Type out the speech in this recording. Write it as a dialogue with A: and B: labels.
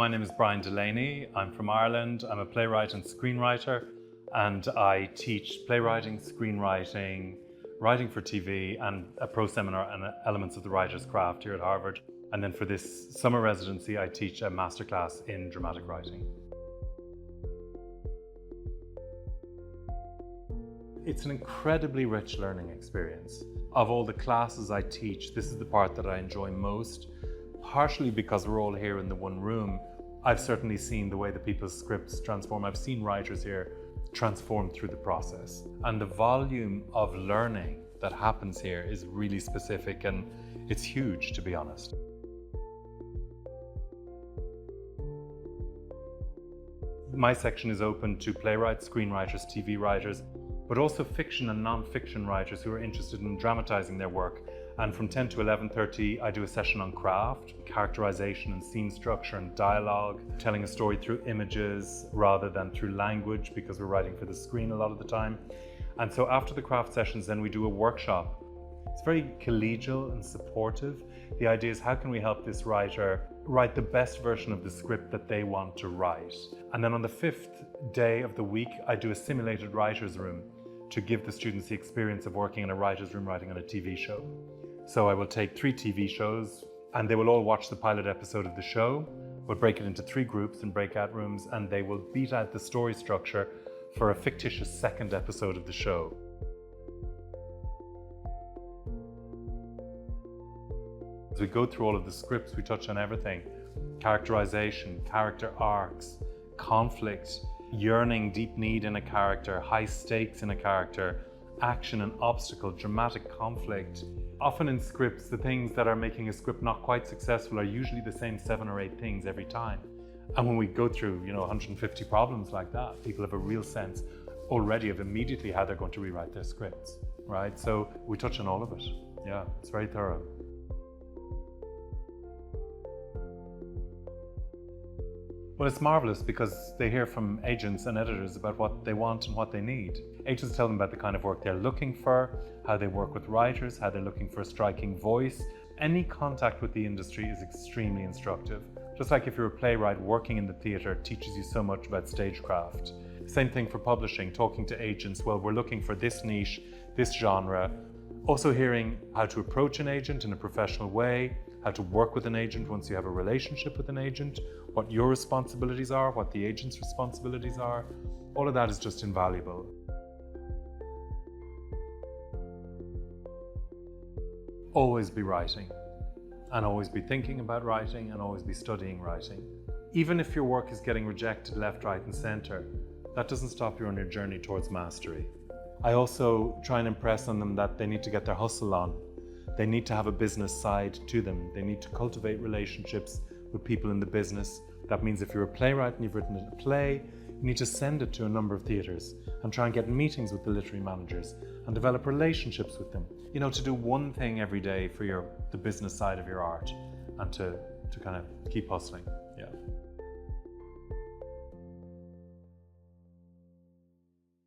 A: My name is Bryan Delaney. I'm from Ireland. I'm a playwright and screenwriter, and I teach playwriting, screenwriting, writing for TV, and a pro seminar and elements of the writer's craft here at Harvard. And then for this summer residency, I teach a masterclass in dramatic writing. It's an incredibly rich learning experience. Of all the classes I teach, this is the part that I enjoy most, partially because we're all here in the one room. I've certainly seen the way that people's scripts transform. I've seen writers here transform through the process. And the volume of learning that happens here is really specific, and it's huge, to be honest. My section is open to playwrights, screenwriters, TV writers, but also fiction and non-fiction writers who are interested in dramatizing their work. And from 10 to 11:30, I do a session on craft, characterization and scene structure and dialogue, telling a story through images rather than through language, because we're writing for the screen a lot of the time. And so after the craft sessions, then we do a workshop. It's very collegial and supportive. The idea is, how can we help this writer write the best version of the script that they want to write? And then on the 5th day of the week, I do a simulated writer's room to give the students the experience of working in a writer's room writing on a TV show. So I will take 3 TV shows, and they will all watch the pilot episode of the show. We'll break it into 3 groups in breakout rooms, and they will beat out the story structure for a fictitious second episode of the show. As we go through all of the scripts, we touch on everything: characterization, character arcs, conflict, yearning, deep need in a character, high stakes in a character, action and obstacle, dramatic conflict. Often in scripts, the things that are making a script not quite successful are usually the same 7 or 8 things every time. And when we go through, 150 problems like that, people have a real sense already of immediately how they're going to rewrite their scripts, right? So we touch on all of it. Yeah, it's very thorough. Well, it's marvelous because they hear from agents and editors about what they want and what they need. Agents tell them about the kind of work they're looking for, how they work with writers, how they're looking for a striking voice. Any contact with the industry is extremely instructive. Just like if you're a playwright, working in the theatre teaches you so much about stagecraft. Same thing for publishing, talking to agents. Well, we're looking for this niche, this genre. Also hearing how to approach an agent in a professional way, how to work with an agent once you have a relationship with an agent, what your responsibilities are, what the agent's responsibilities are. All of that is just invaluable. Always be writing, and always be thinking about writing, and always be studying writing. Even if your work is getting rejected left, right, and center, that doesn't stop you on your journey towards mastery. I also try and impress on them that they need to get their hustle on. They need to have a business side to them. They need to cultivate relationships with people in the business. That means if you're a playwright and you've written a play, you need to send it to a number of theatres and try and get meetings with the literary managers and develop relationships with them. To do one thing every day for the business side of your art, and to kind of keep hustling. Yeah.